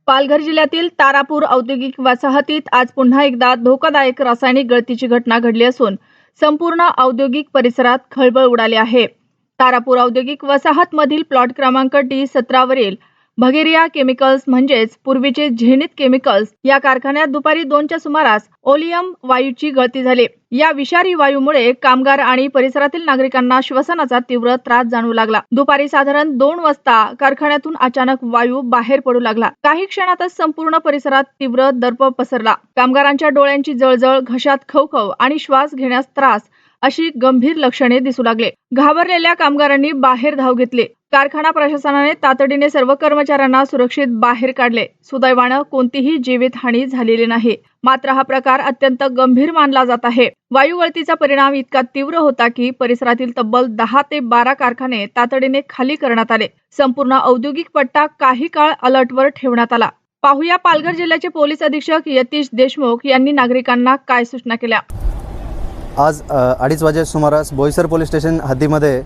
पालघर जिल्ह्यातील तारापूर औद्योगिक वसाहतीत आज पुन्हा एकदा धोकादायक रासायनिक गळतीची घटना घडली असून संपूर्ण औद्योगिक परिसरात खळबळ उडाली आहे। तारापूर औद्योगिक वसाहत मधील प्लॉट क्रमांक D17 वरील भगेरिया केमिकल्स म्हणजेच पूर्वीचे झेनिथ केमिकल्स या कारखान्यात दुपारी 2च्या सुमारास ओलियम वायूची गळती झाली। या विषारी वायूमुळे कामगार आणि परिसरातील नागरिकांना श्वसनाचा तीव्र त्रास जाणवू लागला। दुपारी साधारण 2 वाजता कारखान्यातून अचानक वायू बाहेर पडू लागला। काही क्षणातच संपूर्ण परिसरात तीव्र दर्प पसरला। कामगारांच्या डोळ्यांची जळजळ, घशात खवखव आणि श्वास घेण्यास त्रास अशी गंभीर लक्षणे दिसू लागले। घाबरलेल्या कामगारांनी बाहेर धाव घेतली। कारखाना प्रशासनाने तातडीने सर्व कर्मचाऱ्यांना सुरक्षित बाहेर काढले। सुदैवाने कोणतीही जीवितहानी झालेली नाही। मात्र हा प्रकार अत्यंत गंभीर मानला जात आहे। वायू गळतीचा परिणाम इतका तीव्र होता की परिसरातील तब्बल 10 ते 12 कारखाने तातडीने खाली करण्यात आले। संपूर्ण औद्योगिक पट्टा काही काळ अलर्टवर ठेवण्यात आला। पाहूया पालघर जिल्ह्याचे पोलीस अधीक्षक यतीश देशमुख यांनी नागरिकांना काय सूचना केल्या। आज 2:30 वाजे सुमारास बोईसर पोलीस स्टेशन हद्दीमध्ये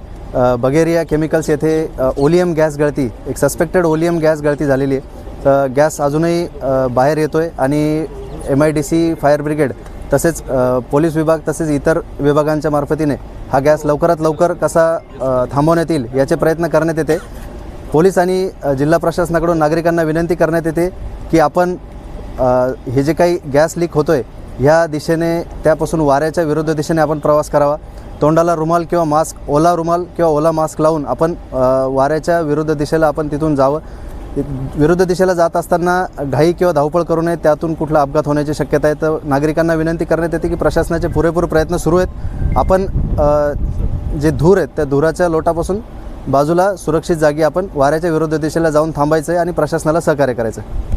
बगेरिया केमिकल्स येथे ओलियम गॅस गळती, एक सस्पेक्टेड ओलियम गॅस गळती झालेली आहे। तर गॅस अजूनही बाहेर येतोय आणि MIDC फायर ब्रिगेड तसेच पोलीस विभाग तसेच इतर विभागांच्या मार्फतीने हा गॅस लवकरात लवकर कसा थांबवण्यात येईल याचे प्रयत्न करण्यात येते। पोलीस आणि जिल्हा प्रशासनाकडून नागरिकांना विनंती करण्यात येते की आपण हे जे काही गॅस लीक होतोय ह्या दिशेने त्यापासून वाऱ्याच्या विरुद्ध दिशेने आपण प्रवास करावा। तोंडाला रुमाल किंवा मास्क, ओला रुमाल किंवा ओला मास्क लावून आपण वाऱ्याच्या विरुद्ध दिशेला आपण तिथून जावं। विरुद्ध दिशेला जात असताना घाई किंवा धावपळ करू नये, त्यातून कुठला अपघात होण्याची शक्यता आहे। तर नागरिकांना विनंती करण्यात येते की प्रशासनाचे पुरेपूर प्रयत्न सुरू आहेत। आपण जे धूर आहेत त्या धुराच्या लोटापासून बाजूला सुरक्षित जागी आपण वाऱ्याच्या विरुद्ध दिशेला जाऊन थांबायचं आहे आणि प्रशासनाला सहकार्य करायचं आहे।